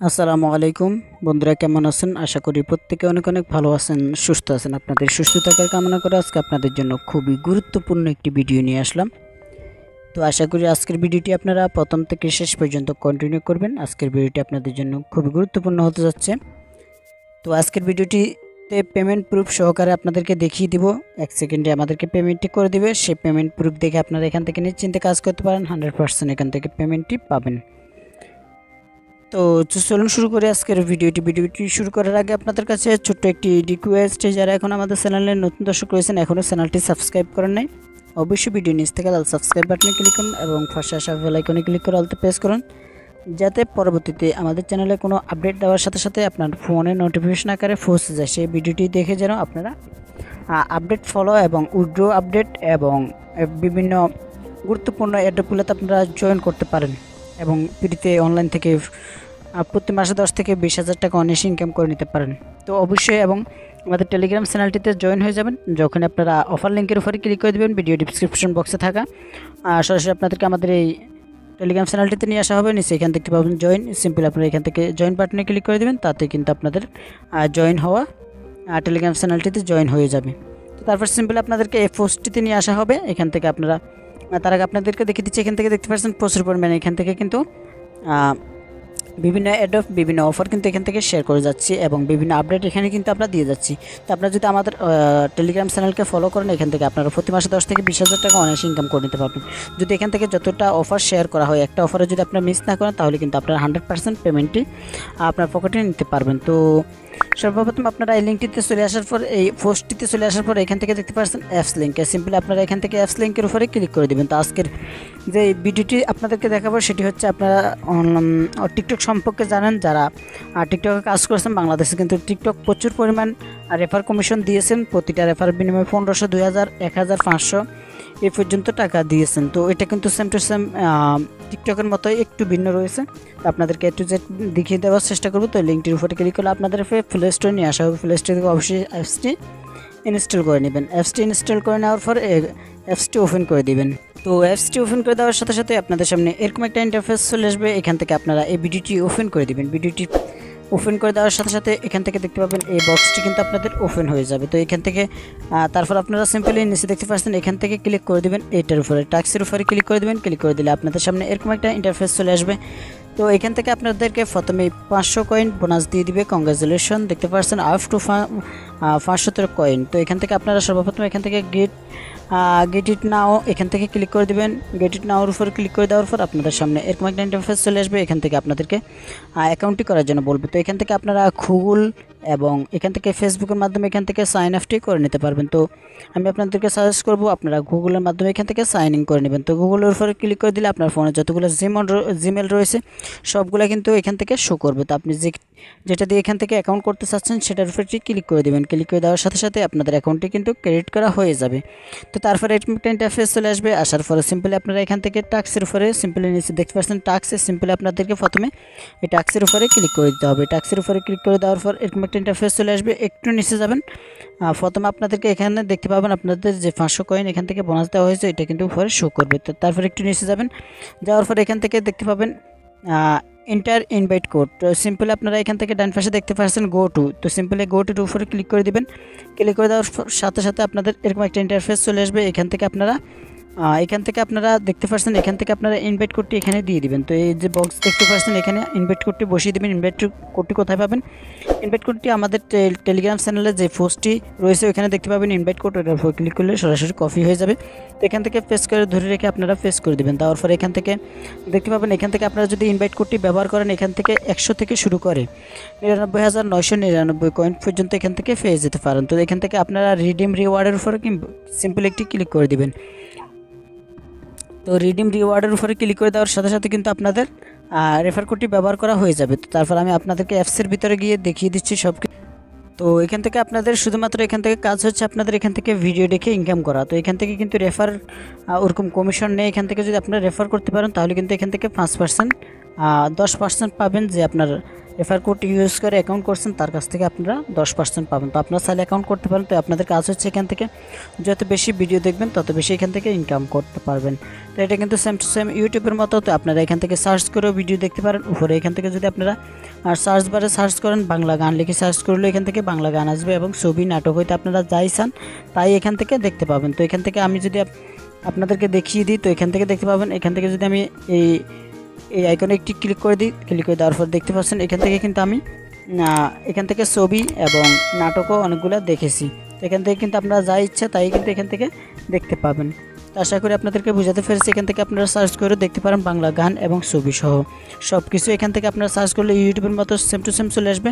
আসসালামু আলাইকুম বন্ধুরা, কেমন আছেন? আশা করি প্রত্যেকে অনেক অনেক ভালো আছেন, সুস্থ আছেন। আপনাদের সুস্থ থাকার কামনা করে আজকে আপনাদের জন্য খুবই গুরুত্বপূর্ণ একটি ভিডিও নিয়ে আসলাম। তো আশা করি আজকের ভিডিওটি আপনারা প্রথম থেকে শেষ পর্যন্ত কন্টিনিউ করবেন। আজকের ভিডিওটি আপনাদের জন্য খুবই গুরুত্বপূর্ণ হতে যাচ্ছে। তো আজকের ভিডিওটিতে পেমেন্ট প্রুফ সহকারে আপনাদেরকে দেখিয়ে দিব। 1 সেকেন্ডে আমাদেরকে পেমেন্টটি করে দিবে। সেই পেমেন্ট প্রুফ দেখে আপনারা এখান থেকে নিশ্চিন্তে কাজ করতে পারেন। 100% এখান থেকে পেমেন্টটি পাবেন। তো চলুন শুরু করে আজকের ভিডিওটি শুরু করার আগে আপনাদের কাছে ছোট্ট একটি রিকোয়েস্ট, যারা এখন আমাদের চ্যানেলে নতুন দর্শক রয়েছেন, এখনও চ্যানেলটি সাবস্ক্রাইব করেন নাই, অবশ্যই ভিডিও নিচ থেকে লাল সাবস্ক্রাইব বাটনে ক্লিক করুন এবং পাশে আসা বেল আইকনে ক্লিক করে অলতে প্রেস করুন, যাতে পরবর্তীতে আমাদের চ্যানেলে কোনো আপডেট দেওয়ার সাথে সাথে আপনার ফোনে নোটিফিকেশন আকারে পৌঁছে যায়। সেই ভিডিওটি দেখে যেন আপনারা আপডেট ফলো এবং উইথড্র আপডেট এবং বিভিন্ন গুরুত্বপূর্ণ অ্যাডগুলোতে আপনারা জয়েন করতে পারেন এবং ফ্রিতে অনলাইন থেকে প্রতি মাসে 10 থেকে 20,000 টাকা অনায়াসে ইনকাম করে নিতে পারেন। তো অবশ্যই এবং আমাদের টেলিগ্রাম চ্যানেলটিতে জয়েন হয়ে যাবেন। যখন আপনারা অফার লিঙ্কের উপরে ক্লিক করে দেবেন, ভিডিও ডিসক্রিপশন বক্সে থাকা সরাসরি আপনাদেরকে আমাদের এই টেলিগ্রাম চ্যানেলটিতে নিয়ে আসা হবে। নিচে এখান থেকে পাবেন জয়েন, সিম্পল আপনারা এখান থেকে জয়েন বাটনে ক্লিক করে দেবেন, তাতে কিন্তু আপনাদের জয়েন হওয়া টেলিগ্রাম চ্যানেলটিতে জয়েন হয়ে যাবে। তো তারপর সিম্পল আপনাদেরকে এই পোস্টটিতে নিয়ে আসা হবে। এখান থেকে আপনারা তার আগে আপনাদেরকে দেখিয়ে দিচ্ছি, এখান থেকে দেখতে পাচ্ছেন প্রচুর পরিমাণে এখান থেকে কিন্তু বিভিন্ন অ্যাড বিভিন্ন অফার কিন্তু এখান থেকে শেয়ার করে যাচ্ছি এবং বিভিন্ন আপডেট এখানে কিন্তু আমরা দিয়ে যাচ্ছি। তো আপনারা যদি আমাদের টেলিগ্রাম চ্যানেলকে ফলো করেন, এখান থেকে আপনারা প্রতি মাসে 10 থেকে 20,000 টাকা অনায়াসে ইনকাম করে নিতে পারবেন। যদি এখান থেকে যতটা অফার শেয়ার করা হয়, একটা অফারে যদি আপনারা মিস না করেন, তাহলে কিন্তু আপনারা 100% পেমেন্টটি আপনার পকেটে নিতে পারবেন। তো সর্বপ্রথম আপনারা এই লিঙ্কটিতে চলে আসার পর, এই পোস্টটিতে চলে আসার পর এখান থেকে দেখতে পাচ্ছেন অ্যাপস লিঙ্কে, সিম্পলি আপনারা এখান থেকে অ্যাপস লিঙ্কের উপরে ক্লিক করে দেবেন। তো আজকের যে ভিডিওটি আপনাদেরকে দেখাবো সেটি হচ্ছে, আপনারা টিকটক সম্পর্কে জানেন, যারা টিকটকে কাজ করেছেন বাংলাদেশে কিন্তু টিকটক প্রচুর পরিমাণ রেফার কমিশন দিয়েছেন। প্রতিটা রেফার বিনিময়ে 1500, 2000, 1000, 500 এই পর্যন্ত টাকা দিয়েছেন। তো এটা কিন্তু সেম টু সেম টিকটকের মতোই একটু ভিন্ন রয়েছে। তো আপনাদেরকে একটু যে দেখিয়ে দেওয়ার চেষ্টা করবো। তো লিঙ্কটির উপরে ক্লিক করলে আপনাদের প্লে স্টোরে নিয়ে আসা হবে। প্লে স্টোর থেকে অবশ্যই অ্যাপসটি ইনস্টল করে নেবেন। অ্যাপসটি ইনস্টল করে নেওয়ার পর অ্যাপসটি ওপেন করে দিবেন। তো অ্যাপসটি ওপেন করে দেওয়ার সাথে সাথে আপনাদের সামনে এরকম একটা ইন্টারফেস চলে আসবে। এখান থেকে আপনারা এই ভিডিওটি ওপেন করে দিবেন। ভিডিওটি ওপেন করে দেওয়ার সাথে সাথে এখান থেকে দেখতে পাবেন এই বক্সটি কিন্তু আপনাদের ওপেন হয়ে যাবে। তো এখান থেকে তারপর আপনারা সিম্পলি নিচে দেখতে পাচ্ছেন, এখান থেকে ক্লিক করে দেবেন এইটার উপরে, টাস্কের উপরে ক্লিক করে দেবেন। ক্লিক করে দিলে আপনাদের সামনে এরকম একটা ইন্টারফেস চলে আসবে। তো এখান থেকে আপনাদেরকে প্রথমে 500 কয়েন বোনাস দিয়ে দিবে। কংগ্রাচুলেশন, দেখতে পাচ্ছেন আপ টু 500 কয়েন। তো এখান থেকে আপনারা সর্বপ্রথম এখান থেকে গেট ইট নাও এখান থেকে ক্লিক করে দেবেন। গেট ইট নাওর উপর ক্লিক করে দেওয়ার পর আপনাদের সামনে এরকম একটা ইন্টারফেস চলে আসবে। এখান থেকে আপনাদেরকে অ্যাকাউন্টটি করার জন্য বলবে। তো এখান থেকে আপনারা গুগল এবং এখান থেকে ফেসবুকের মাধ্যমে এখান থেকে সাইন আপটি করে নিতে পারবেন। তো আমি আপনাদেরকে সাজেস্ট করব আপনারা গুগলের মাধ্যমে এখান থেকে সাইন ইন করে নেবেন। তো গুগলের উপরে ক্লিক করে দিলে আপনার ফোনে যতগুলো জিমেল রয়েছে সবগুলো কিন্তু এখান থেকে শো করবে। তো আপনি যেটা দিয়ে এখান থেকে অ্যাকাউন্ট করতে চাচ্ছেন সেটার উপরে ক্লিক করে দেবেন। ক্লিক করে দেওয়ার সাথে সাথে আপনাদের অ্যাকাউন্টটি কিন্তু ক্রেডিট করা হয়ে যাবে। তো তারপরে একটা ইন্টারফেস চলে আসবে। আসার পরে সিম্পলি আপনারা এখান থেকে টাস্কের উপরে সিম্পলি নিচে দেখতে পাচ্ছেন টাস্কে, সিম্পলি আপনাদেরকে প্রথমে এই টাস্কের উপরে ক্লিক করে দিতে হবে। টাস্কের উপরে ক্লিক করে দেওয়ার পর এরকম একটা ইন্টারফেস চলে আসবে। একটু নিচে যাবেন, প্রথমে আপনাদেরকে এখানে দেখতে পাবেন আপনাদের যে 500 কয়েন এখান থেকে বোনাস দেওয়া হয়েছে, এটা কিন্তু উপরে শো করবে। তো তারপরে একটু নিচে যাবেন, যাওয়ার পর এখান থেকে দেখতে পাবেন এন্টার ইনভাইট কোড। তো সিম্পলি আপনারা এখান থেকে ডান পাশে দেখতে পাচ্ছেন গো টু। তো সিম্পলি গো টুর উপরে ক্লিক করে দিবেন। ক্লিক করে দেওয়ার সাথে সাথে আপনাদের এরকম একটা ইন্টারফেস চলে আসবে। এখান থেকে আপনারা দেখতে পাচ্ছেন, এখান থেকে আপনারা ইনভাইট কোডটি এখানে দিয়ে দিবেন। তো এই যে বক্স দেখতে পাচ্ছেন, এখানে ইনভাইট কোডটি বসিয়ে দেবেন। ইনভাইট কোডটি কোথায় পাবেন? ইনভাইট কোডটি আমাদের টেলিগ্রাম চ্যানেলে যে পোস্টটি রয়েছে ওখানে দেখতে পাবেন ইনভাইট কোড। ওটার উপর ক্লিক করলে সরাসরি কপি হয়ে যাবে। তো এখান থেকে পেস্ট করে ধরে রেখে আপনারা পেস্ট করে দেবেন। তারপর পরে এখান থেকে দেখতে পাবেন, এখান থেকে আপনারা যদি ইনভাইট কোডটি ব্যবহার করেন, এখান থেকে 100 থেকে শুরু করে 99,999 কয়েন পর্যন্ত এখান থেকে পেয়ে যেতে পারেন। তো এখান থেকে আপনারা রিডিম রিওয়ার্ডের উপরে সিম্পলি একটি ক্লিক করে দিবেন। তো রিডিম রিওয়ার্ডের উপরে ক্লিক করে দেওয়ার সাথে সাথে কিন্তু আপনাদের রেফার কোডটি ব্যবহার করা হয়ে যাবে। তো তারপর আমি আপনাদেরকে অ্যাপসের ভিতরে গিয়ে দেখিয়ে দিচ্ছি সব। তো এখান থেকে আপনাদের শুধুমাত্র এখান থেকে কাজ হচ্ছে আপনাদের এখান থেকে ভিডিও দেখে ইনকাম করা। তো এখান থেকে কিন্তু রেফার ওরকম কমিশন নেই। এখান থেকে যদি আপনারা রেফার করতে পারেন তাহলে কিন্তু এখান থেকে 5% 10% পাবেন, যে আপনার রেফার কোড ইউজ করে অ্যাকাউন্ট করছেন তার কাছ থেকে আপনারা 10% পাবেন। তো আপনারা চাইলে অ্যাকাউন্ট করতে পারেন। তো আপনাদের কাজ হচ্ছে এখান থেকে যত বেশি ভিডিও দেখবেন তত বেশি এখান থেকে ইনকাম করতে পারবেন। তো এটা কিন্তু সেম টু সেম ইউটিউবের মতো। তো আপনারা এখান থেকে সার্চ করেও ভিডিও দেখতে পারেন। উপরে এখান থেকে যদি আপনারা সার্চ বারে সার্চ করেন বাংলা গান লিখে সার্চ করলে এখান থেকে বাংলা গান আসবে এবং ছবি নাটক হইতে আপনারা যাই চান তাই এখান থেকে দেখতে পাবেন। তো এখান থেকে আমি যদি আপনাদেরকে দেখিয়ে দিই তো এখান থেকে দেখতে পাবেন। এখান থেকে যদি আমি এই আইকনে একটি ক্লিক করে দিই, ক্লিক করে দেওয়ার পর দেখতে পাচ্ছেন এখান থেকে কিন্তু আমি এখান থেকে ছবি এবং নাটকও অনেকগুলো দেখেছি। তো এখান থেকে কিন্তু আপনারা যা ইচ্ছা তাই কিন্তু এখান থেকে দেখতে পাবেন। তো আশা করি আপনাদেরকে বোঝাতে পেরেছি। এখান থেকে আপনারা সার্চ করে দেখতে পারেন বাংলা গান এবং ছবি সহ সব কিছু এখান থেকে আপনারা সার্চ করলে ইউটিউবের মতো সেম টু সেম চলে আসবে।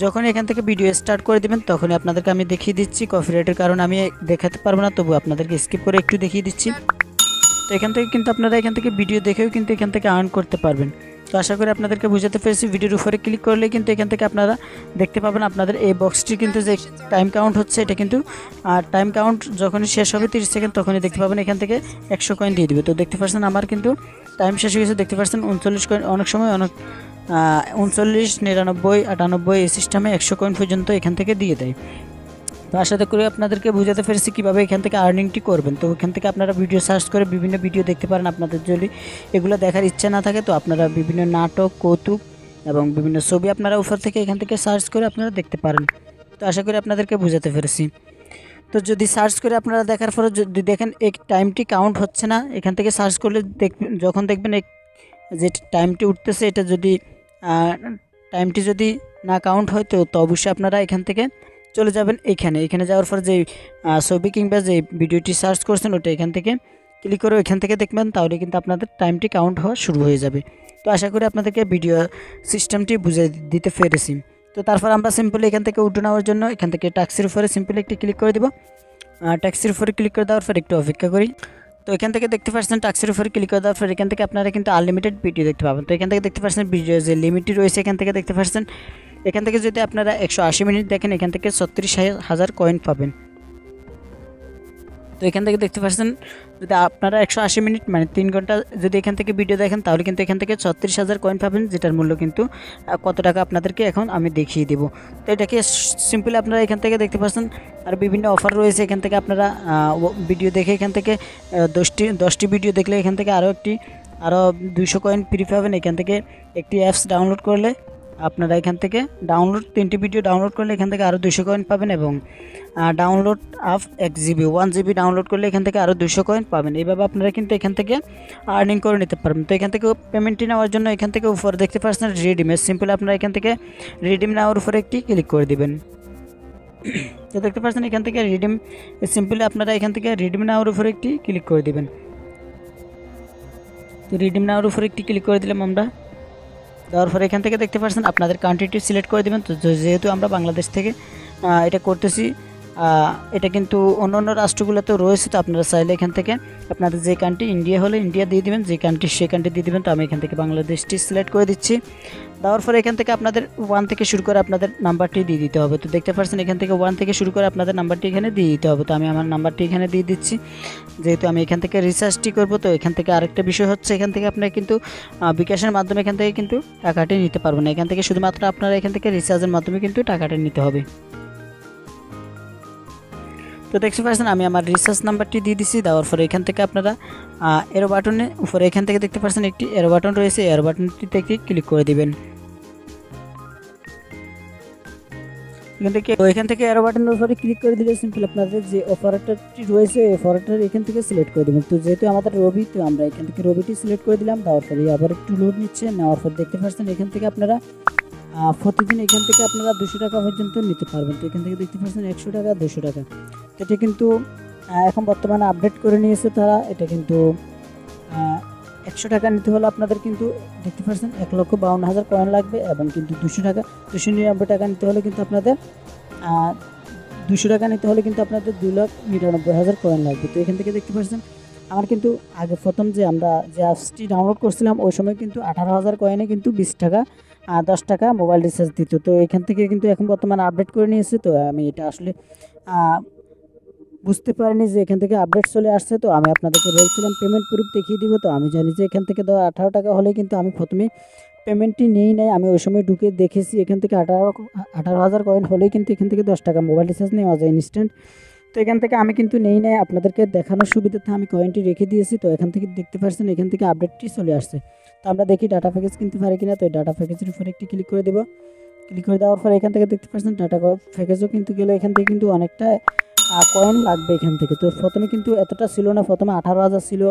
যখন এখান থেকে ভিডিও স্টার্ট করে দেবেন তখনই আপনাদেরকে আমি দেখিয়ে দিচ্ছি। কপিরাইটের কারণে আমি দেখাতে পারবো না, তবু আপনাদেরকে স্কিপ করে একটু দেখিয়ে দিচ্ছি। তো এখান থেকে কিন্তু আপনারা এখান থেকে ভিডিও দেখেও কিন্তু এখান থেকে আর্ন করতে পারবেন। তো আশা করি আপনাদেরকে বোঝাতে পেরেছি। ভিডিওর উপরে ক্লিক করলে কিন্তু এখান থেকে আপনারা দেখতে পাবেন আপনাদের এই বক্সটি কিন্তু যে টাইম কাউন্ট হচ্ছে এটা কিন্তু টাইম কাউন্ট যখনই শেষ হবে 30 সেকেন্ড তখনই দেখতে পাবেন এখান থেকে 100 কয়েন দিয়ে দিবে। তো দেখতে পাচ্ছেন আমার কিন্তু টাইম শেষ হয়ে গেছে, দেখতে পাচ্ছেন 39 কয়েন। অনেক সময় 39, 99, 98 এই সিস্টেমে 100 কয়েন পর্যন্ত এখান থেকে দিয়ে দেয়। তো আশা করি আপনাদেরকে বোঝাতে পেরেছি কীভাবে এখান থেকে আর্নিংটি করবেন। তো এখান থেকে আপনারা ভিডিও সার্চ করে বিভিন্ন ভিডিও দেখতে পারেন। আপনাদের যদি এগুলো দেখার ইচ্ছা না থাকে তো আপনারা বিভিন্ন নাটক, কৌতুক এবং বিভিন্ন ছবি আপনারা উপর থেকে এখান থেকে সার্চ করে আপনারা দেখতে পারেন। তো আশা করি আপনাদেরকে বোঝাতে পেরেছি। তো যদি সার্চ করে আপনারা দেখার পরে যদি দেখেন এই টাইমটি কাউন্ট হচ্ছে না, এখান থেকে সার্চ করলে যখন দেখবেন যে টাইমটি উঠতেছে এটা যদি টাইমটি যদি না কাউন্ট হয় তো অবশ্যই আপনারা এখান থেকে চলে যাবেন এখানে যাওয়ার পর যে ছবি কিংবা যে ভিডিওটি সার্চ করছেন ওটা এখান থেকে ক্লিক করে এখান থেকে দেখবেন, তাহলে কিন্তু আপনাদের টাইমটি কাউন্ট হওয়া শুরু হয়ে যাবে। তো আশা করি আপনাদেরকে ভিডিও সিস্টেমটি বুঝিয়ে দিতে পেরেছি। তো তারপর আমরা সিম্পলি এখান থেকে উঠে নেওয়ার জন্য এখান থেকে ট্যাক্সির উপরে সিম্পলি একটি ক্লিক করে দেবো। ট্যাক্সির উপরে ক্লিক করে দেওয়ার পর একটু অপেক্ষা করি। তো এখান থেকে দেখতে পাচ্ছেন ট্যাক্সির উপরে ক্লিক করে দেওয়ার পর এখান থেকে আপনারা কিন্তু আনলিমিটেড ভিডিও দেখতে পাবেন। তো এখান থেকে দেখতে পাচ্ছেন ভিডিও যে লিমিটটি রয়েছে এখান থেকে দেখতে পাচ্ছেন। এখান থেকে যদি আপনারা 180 মিনিট দেখেন এখান থেকে 36,000 কয়েন পাবেন। তো এখান থেকে দেখতে পাচ্ছেন যদি আপনারা 180 মিনিট মানে 3 ঘন্টা যদি এখান থেকে ভিডিও দেখেন তাহলে কিন্তু এখান থেকে 36,000 কয়েন পাবেন, যেটার মূল্য কিন্তু কত টাকা আপনাদেরকে এখন আমি দেখিয়ে দেব। তো এটাকে সিম্পলি আপনারা এখান থেকে দেখতে পাচ্ছেন। আর বিভিন্ন অফার রয়েছে এখান থেকে আপনারা ভিডিও দেখে এখান থেকে 10টি ভিডিও দেখলে এখান থেকে আরও 200 কয়েন ফ্রি পাবেন। এখান থেকে একটি অ্যাপস ডাউনলোড করলে আপনারা এখান থেকে 3টি ভিডিও ডাউনলোড করলে এখান থেকে আরও 200 কয়েন পাবেন এবং ডাউনলোড আপ 1 জিবি ডাউনলোড করলে এখান থেকে আরও 200 কয়েন পাবেন। এইভাবে আপনারা কিন্তু এখান থেকে আর্নিং করে নিতে পারবেন। তো এখান থেকে পেমেন্টটি নেওয়ার জন্য এখান থেকে উপরে দেখতে পাচ্ছেন রিডিমে সিম্পলি আপনারা এখান থেকে রিডিম নেওয়ার উপরে একটি ক্লিক করে দিবেন। তো দেখতে পাচ্ছেন এখান থেকে রিডিম সিম্পলি আপনারা এখান থেকে রিডিম নেওয়ার উপরে একটি ক্লিক করে দিবেন। তো রিডিম নেওয়ার উপরে একটি ক্লিক করে দিলাম আমরা। দেওয়ার পরে এখান থেকে দেখতে পাচ্ছেন আপনাদের কান্ট্রিটি সিলেক্ট করে দেবেন। তো যেহেতু আমরা বাংলাদেশ থেকে এটা করতেছি, এটা কিন্তু অন্য অন্য রাষ্ট্রগুলোতেও রয়েছে। তো আপনারা চাইলে এখান থেকে আপনাদের যে কান্ট্রি ইন্ডিয়া হলে ইন্ডিয়া দিয়ে দিবেন, যে কান্ট্রি সে কান্ট্রি দিয়ে দিবেন। তো আমি এখান থেকে বাংলাদেশটি সিলেক্ট করে দিচ্ছি। দেওয়ার পরে এখান থেকে আপনাদের 1 থেকে শুরু করে আপনাদের নাম্বারটি দিয়ে দিতে হবে। তো দেখতে পাচ্ছেন এখান থেকে 1 থেকে শুরু করে আপনাদের নাম্বারটি এখানে দিয়ে দিতে হবে। তো আমি আমার নাম্বারটি এখানে দিয়ে দিচ্ছি, যেহেতু আমি এখান থেকে রিচার্জটি করব। তো এখান থেকে আরেকটা বিষয় হচ্ছে এখান থেকে আপনারা কিন্তু বিকাশের মাধ্যমে এখান থেকে কিন্তু টাকাটি নিতে পারবেন না। এখান থেকে শুধুমাত্র আপনারা এখান থেকে রিচার্জের মাধ্যমে কিন্তু টাকাটা নিতে হবে। তো দেখতে পাচ্ছেন আমি আমার রিচার্জ নাম্বারটি দিয়ে দিচ্ছি। দেওয়ার পরে এখান থেকে আপনারা এরো বাটনে উপরে এখান থেকে দেখতে পাচ্ছেন একটি এরো বাটন রয়েছে, এরো বাটনটিতে একটি ক্লিক করে দিবেন। এখান থেকে এরো বাটনের উপরে ক্লিক করে দিলে সিম্পল আপনাদের যে অপারেটরটি রয়েছে এই অপারেটর এখান থেকে সিলেক্ট করে দেবেন। তো যেহেতু আমাদের রবি, তো আমরা এখান থেকে রবিটি সিলেক্ট করে দিলাম। দেওয়ার পরে আবার একটু লোড নিচ্ছে, নেওয়ার পর দেখতে পাচ্ছেন এখান থেকে আপনারা প্রতিদিন এখান থেকে আপনারা 200 টাকা পর্যন্ত নিতে পারবেন। তো এখান থেকে দেখতে পাচ্ছেন 100 টাকা, 200 টাকা। এটা কিন্তু এখন বর্তমানে আপডেট করে নিয়েছে তারা। এটা কিন্তু 100 টাকা নিতে হলে আপনাদের কিন্তু দেখতে পাচ্ছেন 1,52,000 কয়েন লাগবে এবং কিন্তু 299 টাকা নিতে হলে কিন্তু আপনাদের 200 টাকা নিতে হলে কিন্তু আপনাদের 2,99,000 কয়েন লাগবে। তো এখান থেকে দেখতে পাচ্ছেন আমার কিন্তু আগে প্রথম যে আমরা যে অ্যাপসটি ডাউনলোড করছিলাম ওই সময় কিন্তু 18,000 কয়েনে কিন্তু 20 টাকা 10 টাকা মোবাইল রিচার্জ দিত। তো এখান থেকে কিন্তু এখন বর্তমানে আপডেট করে নিয়েছে। তো আমি এটা আসলে বুঝতে পারিনি যে এখান থেকে আপডেট চলে আসছে। তো আমি আপনাদেরকে বলছিলাম পেমেন্ট প্রুফ দেখিয়ে দিব। তো আমি জানি যে এখান থেকে 18 টাকা হলে কিন্তু আমি প্রথমে পেমেন্টটি নেই নাই, আমি ওই সময় ঢুকে দেখেছি এখান থেকে 18,000 কয়েন হলেই কিন্তু এখান থেকে 10 টাকা মোবাইল রিচার্জ নেওয়া যায় ইনস্ট্যান্ট। তো এখান থেকে আমি কিন্তু নেই নাই, আপনাদেরকে দেখানোর সুবিধার্থে আমি কয়েনটি রেখে দিয়েছি। তো এখান থেকে দেখতে পাচ্ছেন এখান থেকে আপডেটটি চলে আসছে। তো আমরা দেখি ডাটা প্যাকেজ কিনতে পারি কিনা। তো ডাটা প্যাকেজের উপরে একটি ক্লিক করে দেবো। ক্লিক করে দেওয়ার পরে এখান থেকে দেখতে পাচ্ছেন ডাটা প্যাকেজও কিন্তু গেলে এখান থেকে কিন্তু অনেকটা কয়েন লাগবে এখান থেকে। তো প্রথমে কিন্তু এতটা ছিল না, প্রথমে 18,000 ছিল,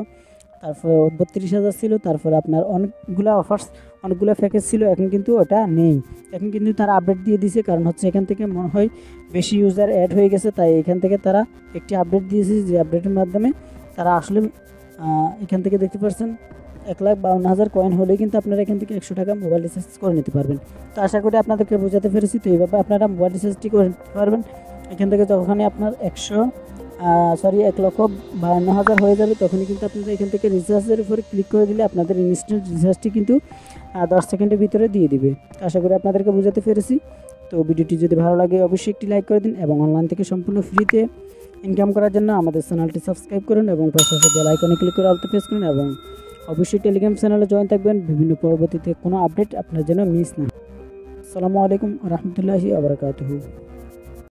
তারপর 32,000 ছিল, তারপর আপনার অনেকগুলো অফার্স অনেকগুলো প্যাকেজ ছিল। এখন কিন্তু ওটা নেই, এখন কিন্তু তারা আপডেট দিয়ে দিয়েছে। কারণ হচ্ছে এখান থেকে মনে হয় বেশি ইউজার অ্যাড হয়ে গেছে, তাই এখান থেকে তারা একটি আপডেট দিয়েছে, যে আপডেটের মাধ্যমে তারা আসলে এখান থেকে দেখতে পাচ্ছেন 1,52,000 কয়েন হলেই কিন্তু আপনারা এখান থেকে 100 টাকা মোবাইল রিচার্জ করে নিতে পারবেন। তো আশা করি আপনাদেরকে বোঝাতে পেরেছি। তো এইভাবে আপনারা মোবাইল রিচার্জটি করে নিতে পারবেন। এখান থেকে যখনই আপনার 1,52,000 হয়ে যাবে, তখনই কিন্তু আপনারা এখান থেকে রিচার্জের উপরে ক্লিক করে দিলে আপনাদের ইনস্ট্যান্ট রিচার্জটি কিন্তু 10 সেকেন্ডের ভিতরে দিয়ে দিবে। আশা করি আপনাদেরকে বোঝাতে পেরেছি। তো ভিডিওটি যদি ভালো লাগে অবশ্যই একটি লাইক করে দিন, এবং অনলাইন থেকে সম্পূর্ণ ফ্রিতে ইনকাম করার জন্য আমাদের চ্যানেলটি সাবস্ক্রাইব করুন, এবং পাশাপাশি বেল আইকনে ক্লিক করে অলতে প্রেস করুন, এবং অবশ্যই টেলিগ্রাম চ্যানেলে জয়েন থাকবেন, বিভিন্ন পরবর্তীতে কোনো আপডেট আপনার জন্য মিস না। আসসালামু আলাইকুম রহমতুল্লাহি ওয়া বারাকাতুহু।